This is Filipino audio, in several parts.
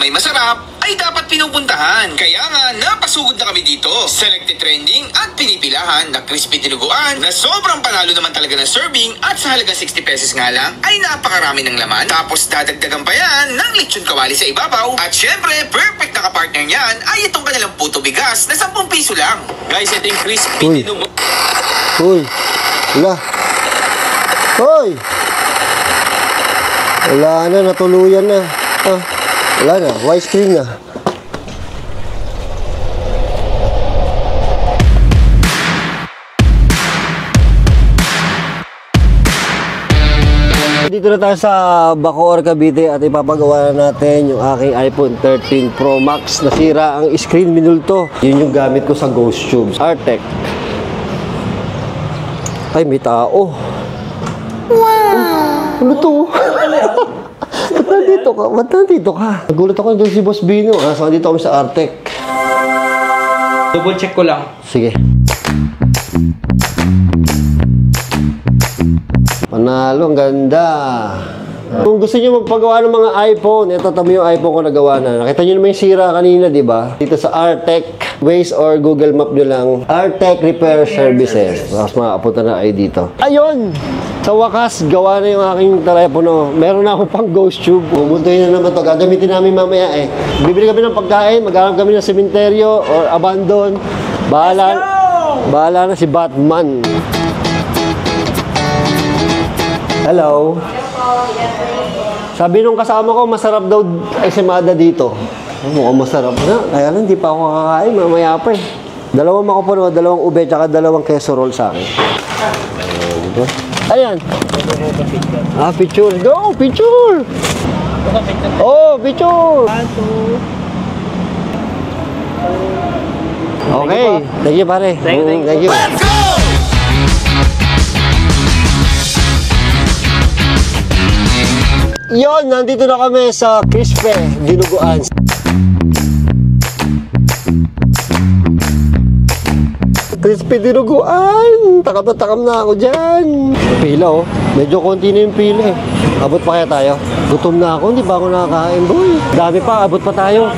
may masarap ay dapat pinupuntahan. Kaya nga, napasugod na kami dito. Selected trending at pinipilahan na crispy dinuguan na sobrang panalo naman talaga ng serving at sa halagang 60 pesos nga lang ay napakarami ng laman. Tapos dadagdagan pa yan ng lechon kawali sa ibabaw. At syempre, perfect na kapartner niyan ay itong kanilang puto bigas na 10 piso lang. Guys, ito yung crispy dinuguan. Uy, wala. Hoy! Wala na, natuluyan na. Ah, wala na, white screen na. Dito na tayo sa Bacoor, Cavite at ipapagawa na natin yung aking iPhone 13 Pro Max. Nasira ang screen, minulto. Yun yung gamit ko sa Ghost Tubes. Artec. Ay, may tao. Wow! Ano to? Ba't nandito ka? Ba't nandito ka? Nagulat ako doon si Boss Bino. So, nandito kami sa Artec. Double check ko lang. Sige. Panalo, ang ganda. Kung gusto niyo magpagawa ng mga iPhone, ito tama yung iPhone ko nagawa na. Nakita niyo naman yung sira kanina, di ba? Dito sa Artec, Waze or Google Map nyo lang, Artec Repair Services. Tapos makapunta na kayo dito. Ayun! Sa wakas, gawa na yung aking telepono. Meron na akong pang Ghost Tube. Pumuntuhin na naman ito. Gagamitin namin mamaya eh. Bibili kami ng pagkain, maghanap kami ng sementeryo or abandon. Bahala na si Batman. Hello. Sabi nung kasama ko, masarap daw esemada dito. Mukhang masarap na. Kaya lang, hindi pa ako kakain. Mamaya pa eh. Dalawang makupuno, dalawang ube, tsaka dalawang queso roll sa akin. Ayan. Ah, picture. Go, picture! Oh, picture! Okay. Thank you, pare. Thank you. Let's go! Yon, nandito na kami sa crispy dinuguan. Crispy dinuguan! Takam na ako dyan. Pila oh. Medyo konti na yung pila eh. Abot pa kaya tayo? Gutom na ako, hindi ba ako nakakain boy? Dami pa, abot pa tayo.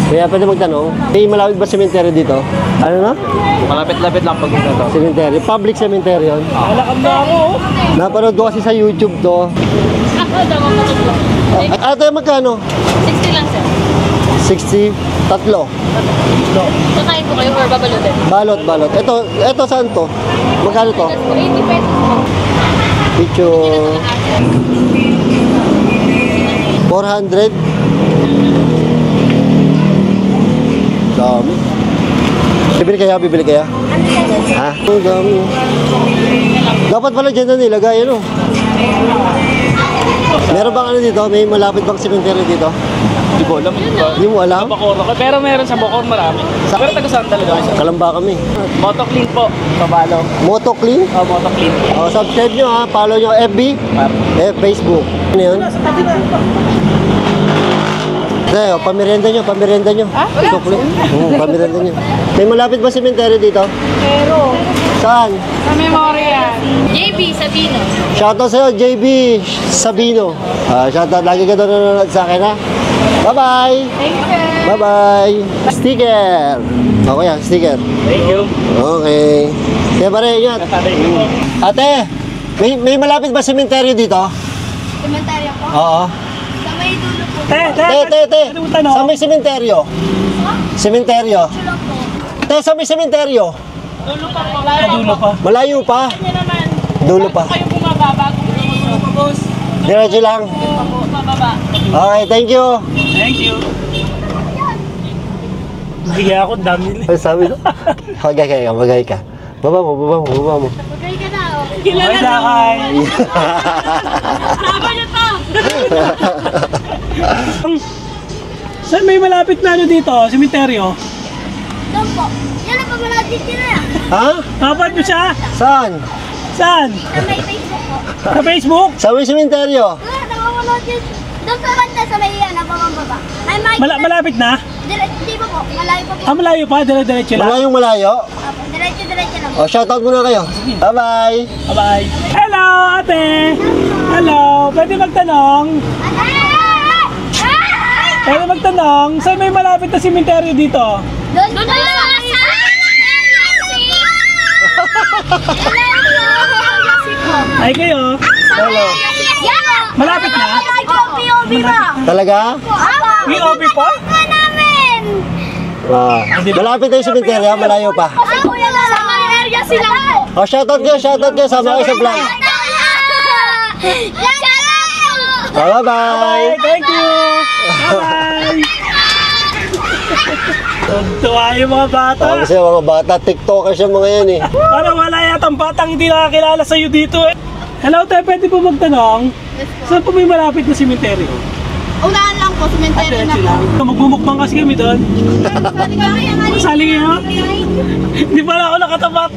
Kaya pwede magtanong, may malapit ba cemetery dito? Ano na? Malapit-lapit lang pag ito. Cemetery? Public cemetery yun? Malakam na ako. Napanood ko kasi sa YouTube to. Ate, magkano? 60 lang, sir. 60? Tatlo? Kakain po kayo or babalutin? Balot. Ito saan to? Magkano to? 80 pesos po. Picture. 400? Dami. Bibili kaya? Ha? Ang dami. Dapat pala dyan na nilagay, ano? Meron bang ano dito? May malapit bang cemetery dito? Hindi ko alam. Hindi mo alam? Sa Bacoor ako. Pero meron sa Bacoor marami. Pero taga saan talaga? Kalamba kami. Motoclean po. Kabalo. Motoclean? Motoclean. Subscribe nyo ha. Follow nyo FB. Facebook. Ano yun? Pamirienda nyo. Motoclean. Pamirienda nyo. May malapit ba cemetery dito? Pero, Saan? sa Memorial. JB Sabino. Shoutout sa'yo, JB Sabino. Shoutout. Lagi ka doon nanonood sa akin ha. Bye-bye! Thank you. Bye-bye! Sticker! Okay yan, sticker. Thank you. Okay. Kaya pare, ingat. Ate, may malapit ba sementeryo dito? Komentaryo ko? Oo. Sa may dulo po. Te. Sa may sementeryo? Sementeryo? Dulo po. Te, sa may sementeryo? Dulo pa po. Dulo pa. Malayo pa? Kanya naman. Dulo pa. Kayo bumaba bago po boss. Diretso lang. Mababa. Okay, thank you. Thank you. Hiya ako, dami nila. Ay, sabi ko. Magay ka. Baba mo. Magay ka na oh. Kilala na. Hi. Sama niyo to. Saan may malapit na ano dito? Sementeryo? Doon po. Yan ang pamalapit nyo na. Ha? Kapag mo siya? Saan? Saan? Sa may Facebook po. Sa Facebook? Sa may sementeryo? Nakawalot yun. Doon sa banda sa may yan, nabababa. Ay, Malapit na? Hindi pa po. Malayo pa po. Malayo pa? Dire-diretso lang? Malayo? Apo, diretso lang. O, shoutout muna kayo. Bye-bye. Bye-bye. Hello, ate! Hello! Pwede magtanong? Pwede magtanong, saan may malapit na sementeryo dito? Doon sa Ay kayo, Hello. malapit na? Talaga? May OB po? namin! Malapit tayo sa sementeryo, malayo pa. Kasi kuya na sa mga area sila po. Oh, shoutout kayo, sama kayo sa vlog. Bye-bye. Thank you! Bye-bye! Tuntua yung mga bata. Kasi mga bata, tiktokers yung mga yan eh. Parang wala yatang batang hindi nakakilala sa'yo dito eh. Hello, tayo pwede po magtanong? Saan po may malapit na sementeryo? Unahan lang po, cemetery na po. Magmumukbang kasi kami doon. Sali kayo? Hindi pala ako nakatapat.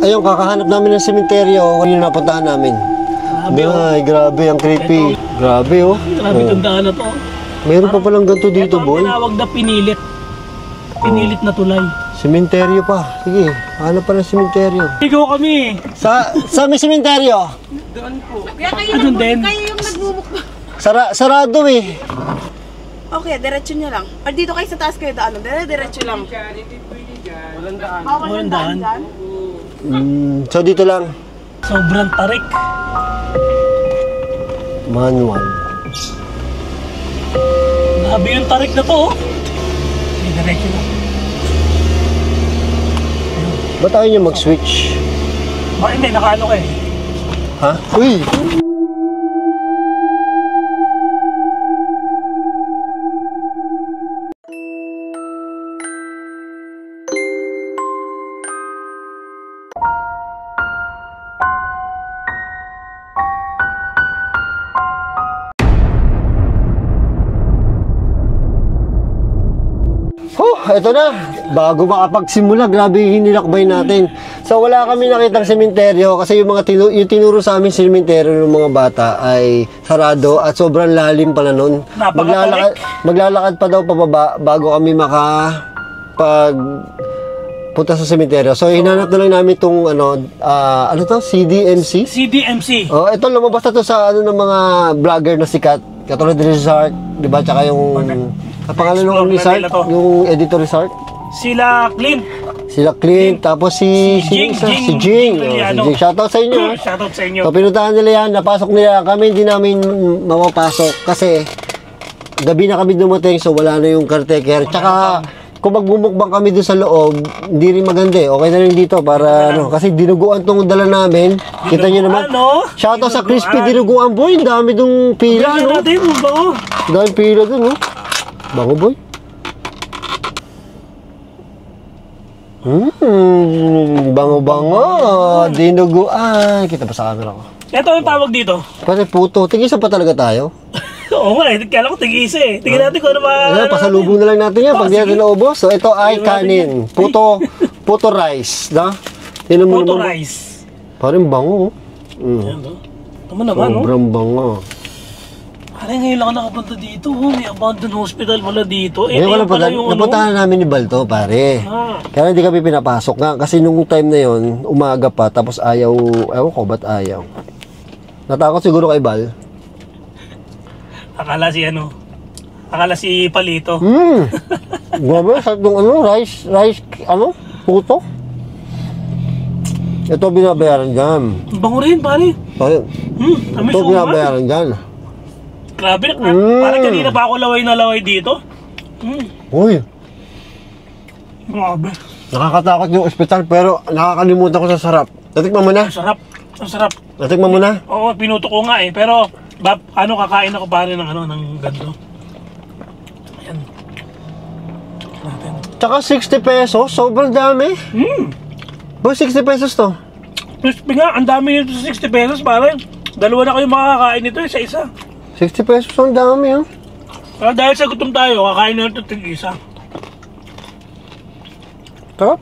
Ayun, kakahanap namin ng sementeryo. Ano yung napuntahan namin? Ay, grabe, ang creepy. Grabe oh. Grabe itong daan na to. Mayroon pa palang ganito dito, Ito ang boy. tinawag na pinilit. Pinilit na tulay. Sementeryo pa. Sige, hanap pa ng sementeryo. Ikaw kami. Sa may sementeryo? Doon din. Sarado eh. Okay, diretso nyo lang. Or dito kayo sa taas kayo daan. Diretso lang. Walang daan. So dito lang. Sobrang tarik. Manual. Grabe yung tarik na to. Hindi diretso lang. Ba't ayaw niyo mag-switch? Bakit hindi? Nakaano ka eh. Ha? Uy! Ito na. Bago makapagsimula, grabe yung hinilakbay natin. So wala kami nakitang sementeryo kasi yung mga yung tinuro sa amin sementeryo ng mga bata ay sarado at sobrang lalim pala nun. Maglalakad pa daw pababa bago kami punta sa sementeryo. So hinanap na lang namin itong ano to? CDMC? CDMC. Oh, ito lumabas na to sa ng mga vlogger na sikat. Katulad ni Rizart, di ba? Tsaka yung pangalan ng Rizart, yung editor Rizart. Sila Clint. Sila Clint, tapos si Jing. Shoutout sa inyo. Shoutout sa inyo. So pinuntahan nila yan, napasok nila. Kami hindi namin mapapasok kasi gabi na kami dumating so wala na yung caretaker. Tsaka kung magbumukbang kami doon sa loob, hindi rin maganda eh. Okay na rin dito para kasi dinuguan tong dala namin. Kita nyo naman. Shoutout sa Crispy Dinuguan boy. Ang dami dong pila, no? Dami pila dun, no? Bango boy. Bango-bango. Dinuguan. Kita pa sa camera ko. Ito ang tawag dito. Pati puto. Tigisa pa talaga tayo? Oo nga eh. Kala ko tig-isa eh. Tingnan natin kung ano ba. Pasalubong na lang natin yan pag di natin naubos. So ito ay kanin. Puto rice. Da? Puto rice. Parang bango. Tama naman, no? Sobrang bango. Parang ngayon lang ako nakapunta dito. May abandoned hospital wala dito. Ngayon ko lang pala napuntahan namin ni Balto, pare. Kaya hindi kami pinapasok nga. Kasi nung time na yon umaga pa. Tapos ayaw, ewan ko ba't ayaw. Natakot siguro kay Bal. Akala si Palito. Grabe, sa itong rice, puto. Ito binabayaran dyan. Bango rin, pare. Ito binabayaran dyan. Grabe, parang kanina pa ako laway na laway dito. Uy, Grabe. nakakatakot yung ospital pero nakakalimutan ko sa sarap. Natikman mo na? Ang sarap. Natikman mo na? Oo, pinuto ko nga eh. Pero, kakain ako pare ng ganito. Ayan. Natin. Tsaka 60 pesos, sobrang dami. Boy, 60 pesos to. Crispy nga, ang dami nito sa 60 pesos pare. Dalawa na kayo makakain nito isa-isa. 60 pesos, ang dami Pero dahil sa gutom tayo, kakain na ito tig-isa. Sarap.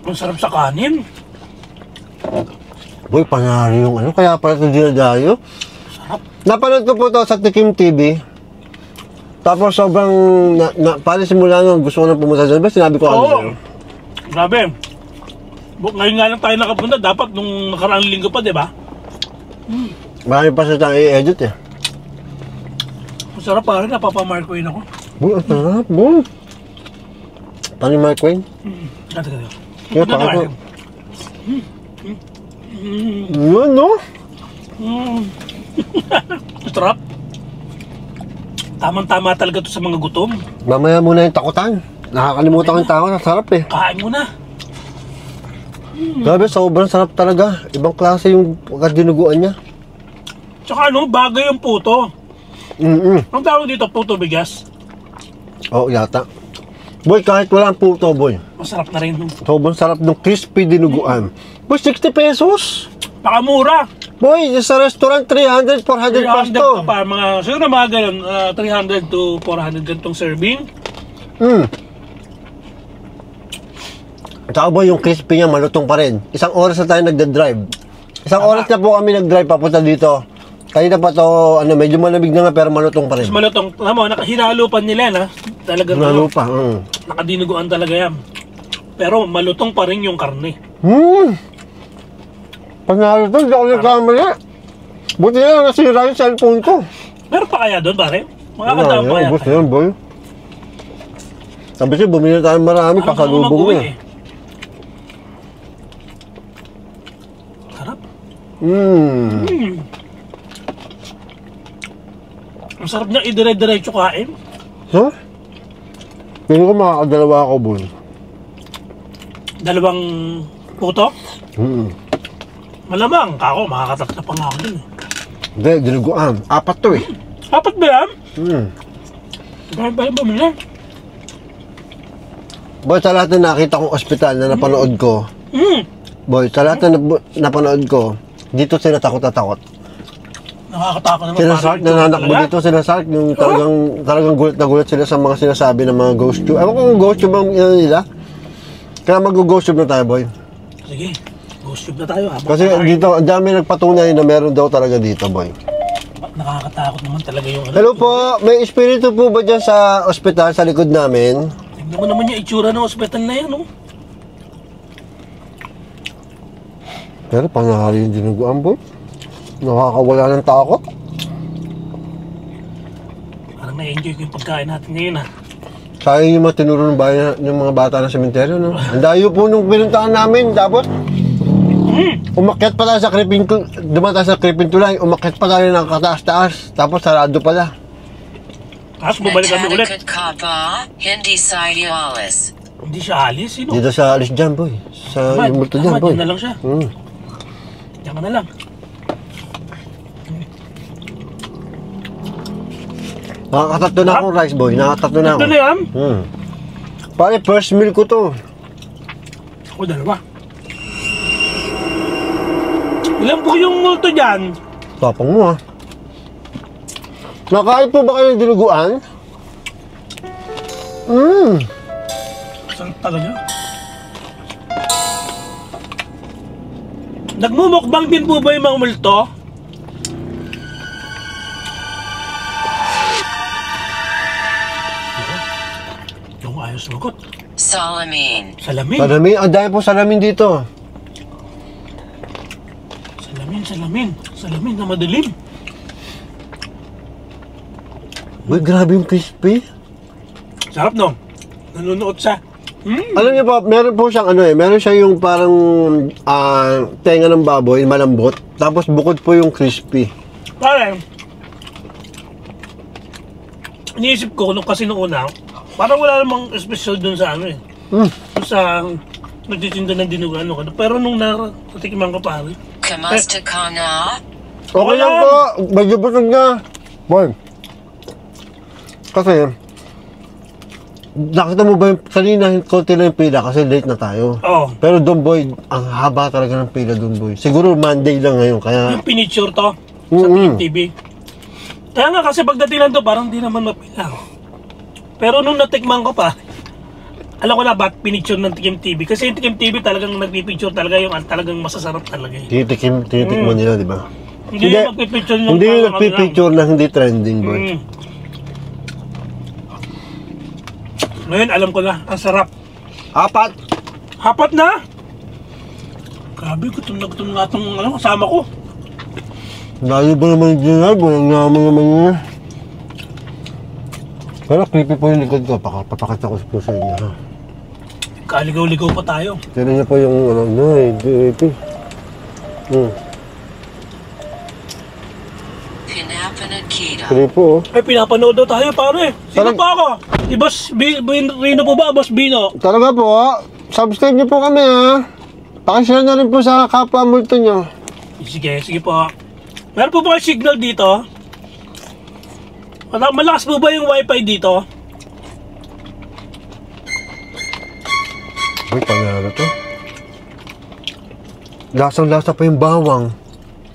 Ang sarap sa kanin. Boy, panalo yung kaya pala ito dinadayo. Sarap. Napanood ko po ito sa Tikim TV. Tapos sobrang, pala simula nung gusto ko na pumunta dyan. Ba, sinabi ko ako sa'yo. Grabe. Ngayon nga lang tayo nakapunta. Dapat nung nakaraang linggo pa, di ba? Marami pa sa tayong i-edit eh. Masarap pare, napapamark ko yun ako. Boy, ang sarap, boy. Paano yung Mark Wayne? Ganda. Kaya pa ako. Yun, no? Masarap. Tamang-tama talaga to sa mga gutom. Mamaya muna yung takutan. Nakakalimutan ko yung tao, sarap eh. Kain mo na. Grabe, sobrang sarap talaga. Ibang klase yung pagkadinuguan niya. Tsaka ano, bagay yung puto. Ang tawag dito, puto bigas. Oo, yata. Boy, kahit walang puto, boy. Masarap na rin. Sobrang sarap ng crispy dinuguan. Boy, 60 pesos. Nakamura. Boy, sa restaurant, 300, 400 plus 300 to. ka pa, siguro mga ganun, 300 to 400 ganitong serving. Tsaka boy, yung crispy niya malutong pa rin. Isang oras na tayo nagda-drive. Isang oras na po kami nag-drive papunta dito. Kanina pa to, medyo malamig na nga pero malutong pa rin. Mas malutong, hinalupan nila yan ha. Talagang Lalo pa. nakadinuguan talaga yan. Pero malutong pa rin yung karne. Panalo to, hindi ako nagkamali. Buti na lang nasira yung cellphone ko. Meron pa kaya doon pare? Makakadaan pa kaya? Gusto yan, boy. Sabi siya, bumili tayo marami, pasalubong na. Sarap. Ang sarap niya idire-diretso kain. Huh? Piling ko makakadalawa ako, boy. Dalawang puto? Malamang, ako makakatatla pa nga ako dun eh. Hindi, dinuguan. 4 to eh. 4 ba yan? Dahil ba yung bumili? Boy, sa lahat na nakita kong ospital na napanood ko, boy, sa lahat na napanood ko, dito sila takot na takot. Nakakatakot naman. Sila Sark, nananakbo dito sila Sark, yung talagang gulat na gulat sila sa mga sinasabi ng mga ghost tube. Ewan ko kung ghost tube ang nila. Kaya mag-ghost tube na tayo, boy. Sige, ghost tube na tayo ha. Kasi dito, ang dami nagpatunay na meron daw talaga dito, boy. Nakakatakot naman talaga yung ano. Hello po, may espiritu po ba dyan sa ospital sa likod namin? Tignan mo naman yung itsura ng ospital na yan, oh. Pero panahali yung dinuguan, boy. Nakakawala ng takot. Parang na-enjoy ko yung pagkain natin ngayon, ha. Sayang yung mga tinuro ng bayan ng mga bata ng sementeryo, no? Ang dayo po nung pinuntahan namin, tapos umakyat pa tayo sa creeping tulay, dumatas sa creeping tulay, umakyat pa tayo ng kataas-taas, tapos sarado pala. Tapos bumalik kami ulit. Hindi siya alis. Hindi siya alis, sino? Dito sa alis dyan, boy. Sa yung multo dyan, boy. Diyan na lang siya. Diyan ka na lang. Nakakatatlo na akong rice, boy. Nakakatatlo na ako. Ito na yan? Pare, first meal ko to. Ako dalawa. Ilan po yung multo dyan? Tapang mo, ha? Nakain po ba kayo ng dinuguan? Sarap talaga. Nagmumukbang din po ba yung mga multo? Yung ayos magot. Salamin. Salamin. Salamin. Ang dami po salamin dito. Salamin na madilim. Boy, grabe yung crispy. Sarap no? Nanunuot sa... Alam niyo po, meron po siyang meron siya yung parang tenga ng baboy, malambot. Tapos bukod po yung crispy. Parang, iniisip ko kasi nung una, parang wala namang special dun sa ano eh. Dun sa nagtitinda ng dinuguan. Pero nung natikiman ko pare. Kamusta ka na? Okay lang po, medyo busog na. Boy, kasi, nakita mo ba yung kanina, konti lang yung pila kasi late na tayo. Oo. Pero doon, boy, ang haba talaga ng pila doon, boy. Siguro Monday lang ngayon, kaya... Yung pinicture to sa TV. Kaya nga kasi pagdating lang to, parang di naman mapila. Pero nung natikman ko pa, alam ko na ba't pinicture ng Tikim TV. Kasi yung Tikim TV talagang nagpipicture talaga yung talagang masasarap talaga eh. Tinitikman nila, di ba? Hindi yung magpipicture yung... Hindi yung nagpipicture na hindi trending, boy. Ngayon, alam ko na, ang sarap. 4. Hapat na? Grabe, gutom na gutom nga itong kasama ko. Layo ba naman yung live? Walang naman naman yun. Pero creepy po yung likod ko. Papakita ko po sa inyo. Ha? Kaligaw-ligaw pa tayo. Tignan niyo po yung ano, creepy. Pinapanagkita. Creepy po, oh. Ay, pinapanood daw tayo, pare. Sino Parang- pa ako? Si Boss Rino po ba? Boss Bino? Talaga po, subscribe niyo po kami, ha. Pakishare na rin po sa kapwa multo niyo. Sige, sige po. Meron po ba kayo signal dito? Malakas po ba yung wifi dito? Uy, pangyari to. Lasang-lasa pa yung bawang.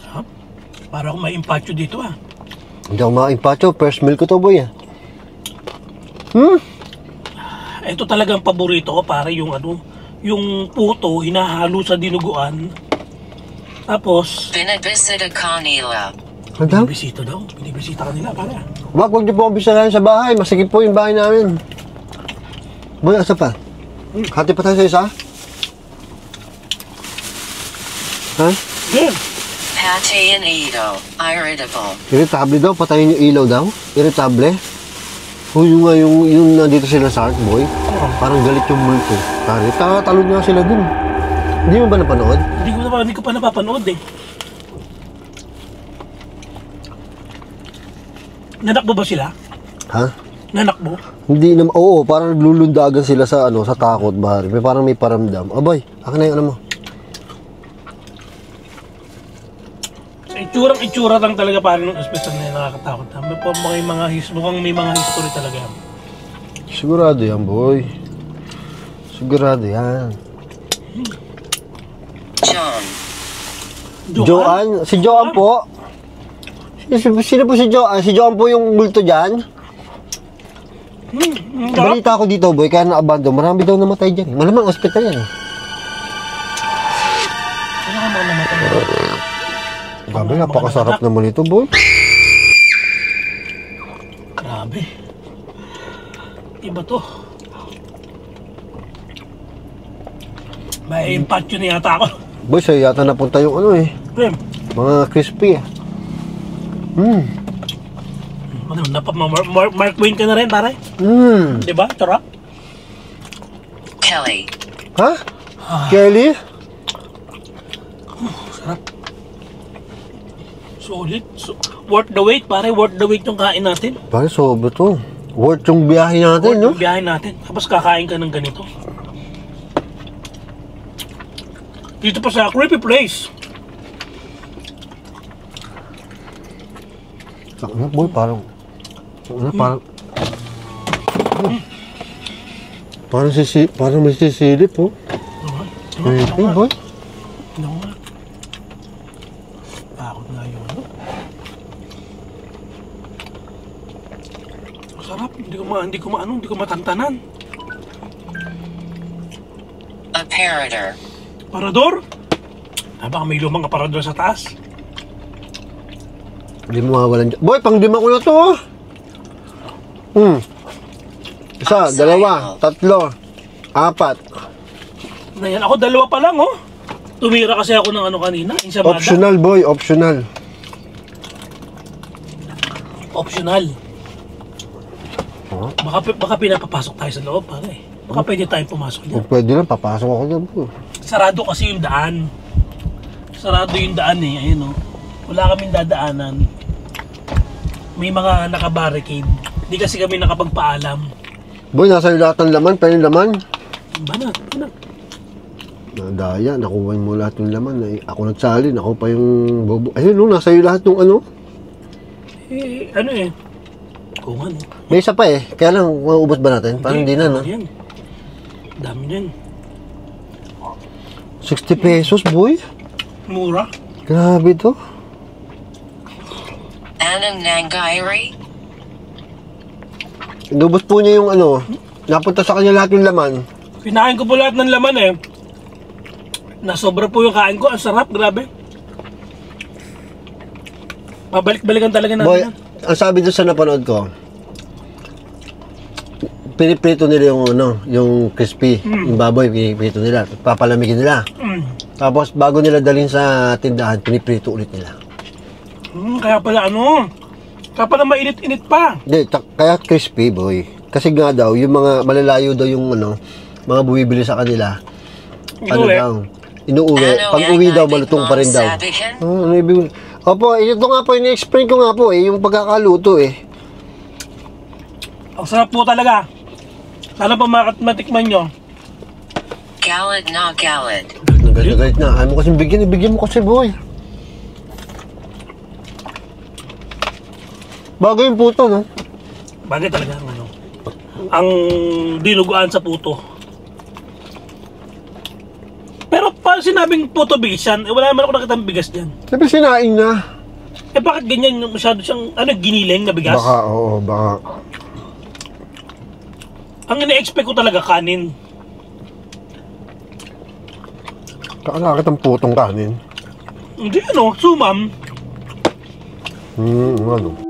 Ha? Para akong may impatyo dito ah. Hindi ako maimpacho. First meal ko to, boy. Ito talagang paborito ko, pare, yung ano, yung puto, hinahalo sa dinuguan. Tapos, Binibisita kanila. Ano daw? binibisita daw. Binibisita kanila, pare. Huwag niyo po akong bisalahin sa bahay. Masigit po yung bahay namin. Boy, asa pa? Hati pa tayo sa isa? Ha? Yan. Pate and ito. Irritable. Irritable daw? Patayin yung ilaw daw? Irritable? Yung nga yung nandito sila sa Art Boy. Parang galit yung multo. Tari, talon nga sila dun. Hindi mo ba napanood? Hindi ko pa napapanood eh. Nanakbo ba sila? Ha? Nanakbo? Hindi naman, oo, parang naglulundagan sila sa ano, sa takot, bahari. Parang may paramdam. Abay, akin na yung ano mo. Itsura lang talaga pare ng espesyal na nakakatakot. Mukhang may mga history talaga. Sigurado yan, boy. Sigurado yan. John. Joan? Si Joan po. Sino po si Joan? Si Joan po yung multo dyan? Balita ko dito, boy, kaya na-abandon. Marami daw namatay dyan. Malamang hospital yan. Ano ka mga namatay? Grabe, napakasarap naman ito, boy. Grabe. Iba to. May impatyo na yata ako. Boy, sa'yo yata napunta yung ano eh. Prem, Mga crispy. ano, Mark Twain ka na rin, pare? Diba? Sarap? Kelly. Ha? Kelly? Sarap. Solid. Worth the wait, pare. Worth the wait yung kain natin. Pare, sobra to. Worth yung biyahe natin, no? Worth yung biyahe natin. Tapos kakain ka ng ganito. Dito pa sa creepy place. Ano, boy, parang... Ano, parang... Parang may sisilip, oh. Creepy, boy. Ano nga? Takot nga yun. Sarap. Hindi ko matantanan. Apparator. Parador? Baka may lumang aparador sa taas. Hindi mo mawawalan dyan. Boy, pang 5 ko na to, oh. Isa, dalawa, tatlo, 4. Ayan, ako 2 pa lang, oh. Tumira kasi ako ng ano kanina, ensamada. Optional, boy, optional. Optional. Oh. Baka pinapapasok tayo sa loob, pare. Baka pwede tayong pumasok dyan. Kung pwede lang, papasok ako dyan, boy. Sarado kasi yung daan. Sarado yung daan eh, ayun, oh. Wala kaming dadaanan. May mga nakabarricade. Hindi kasi kami nakapagpaalam. Boy, nasa iyo lahat ng laman, pero yung laman. Banat. Nadaya, nakuha mo lahat ng laman. Ako nagsalin, ako pa yung bobo. Ayun, no, nasa iyo lahat ng ano. Eh, ano eh. Kung ano. May isa pa eh. Kaya lang, maubos ba natin? Parang hindi na, no? Yan. Dami yan. 60 pesos, boy. Mura. Grabe to. Anang Nangairi. Inubos po niya yung ano. Napunta sa kanya lahat yung laman. Kinain ko po lahat ng laman eh. Nasobra po yung kain ko. Ang sarap, grabe. Pabalik-balikan talaga natin Boy, yan. ang sabi doon sa napanood ko, piniprito nila yung ano, yung crispy. Yung baboy, piniprito nila. Papalamigin nila. Tapos bago nila dalhin sa tindahan, piniprito ulit nila. Kaya pala kaya pala mainit-init pa. Hindi, kaya crispy, boy. Kasi nga daw, yung mga malalayo daw yung mga bumibili sa kanila. Inuuwi. Pag uwi daw, malutong pa rin daw. Ano ibig? Opo, ito nga po, ini-explain ko nga po yung pagkakaluto Ang sarap po talaga. Sana pa matikman nyo. Galad na galad. Galit na. Ayaw mo kasi bigyan mo kasi, boy. Bago yung puto, no? Bagay talaga ang dinuguan sa puto. Pero paano sinabing puto bigas yan? Wala naman ako nakitang bigas dyan. Sabi sinaing na. Bakit ganyan masyado siyang giniling na bigas? Baka, oo, baka. Ang ina-expect ko talaga kanin. Kakala kitang putong kanin. Hindi sumam. Ano?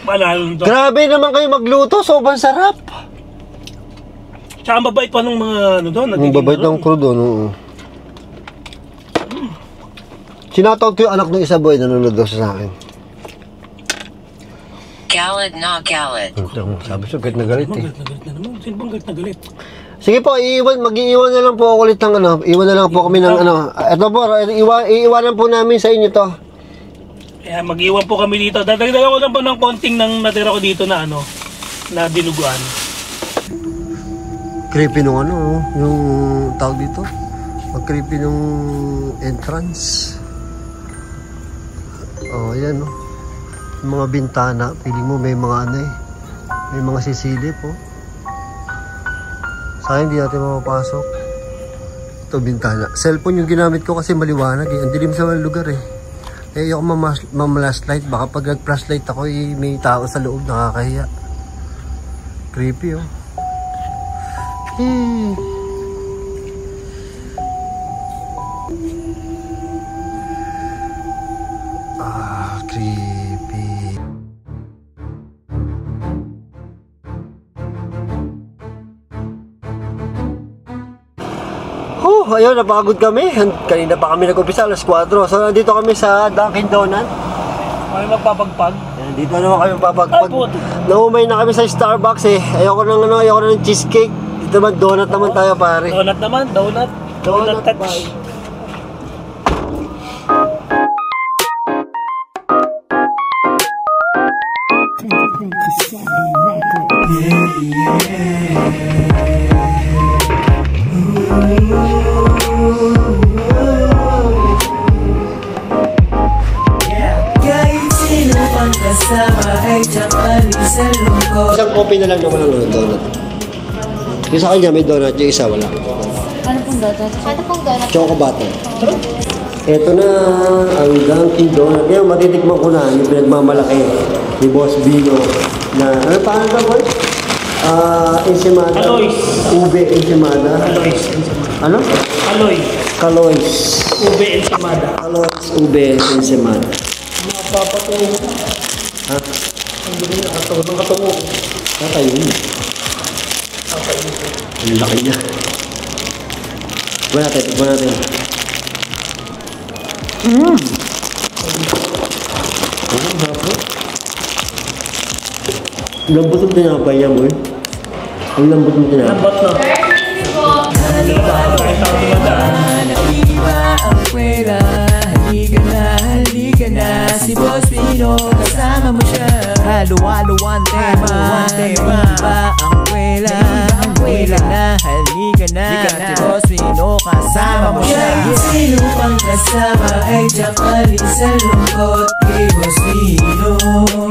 Manalo to. Grabe naman kayo magluto. Sobrang sarap. Tsaka ang babait pa ng mga doon. Ang babait ng crew doon. Sinatawag ko yung anak ng isa, boy. Nanonood daw sa akin. Galad na galad. Sabi siya, galit na galit eh. Galit na naman. Sino bang galit na galit? Sige po, mag-iiwan na lang po ako ulit ng iwan na lang po kami ng Ito po, iiwanan po namin sa inyo to. Kaya mag-iwan po kami dito. Dadagdagan ko lang po ng konting nang natira ko dito na na dinuguan. Creepy nung yung tawag dito. Mag-creepy nung entrance. Oh, ayan yung mga bintana, feeling mo may mga may mga sisilip sayang hindi natin mapapasok. Ito bintana. Cellphone yung ginamit ko kasi maliwanag Ang dilim sa lugar ayoko ma-flashlight. Baka pag nag-flashlight ako may tao sa loob, nakakahiya. Creepy creepy. Ayun, napagod kami. Kanina pa kami nag-umpisa, alas 4. So, nandito kami sa Dunkin' Donut. Kami magpapagpag. Dito naman kami papagpag. Naumay na kami sa Starbucks Ayoko ng cheesecake. Dito naman, donut naman tayo, pare. Donut naman, donut touch. Isang coffee na lang naman ang donut. Yung sa kanya may donut, yung isa wala. Ano pong donut? Ano pong donut? Choco butter. Ito na ang Dunkin' Donut. Ngayon, matitikman ko na yung pinagmamalaki ni Boss Bino na, paano ka, boy? Ensimada. Kaloys. Ube ensimada. Kaloys. Ano? Kaloys. Ube ensimada. Kaloys, ube ensimada. Mapapatungo. Ha? Ang galing na katungo. Kakainin. Okay. Ang laki niya. Tikman natin, tikman natin. Ang sarap po. Lambot ng tinapay niya, boy. Ang lambot ng tinapay. Lambot no? Halika na, si Boss Pino, kasama mo siya. Halo-halo ang tema, ba ang kwela? Halika na, si Boss Pino, kasama mo siya. Sino pang kasama ay diyan ka rin sa lungkot kay Boss Pino.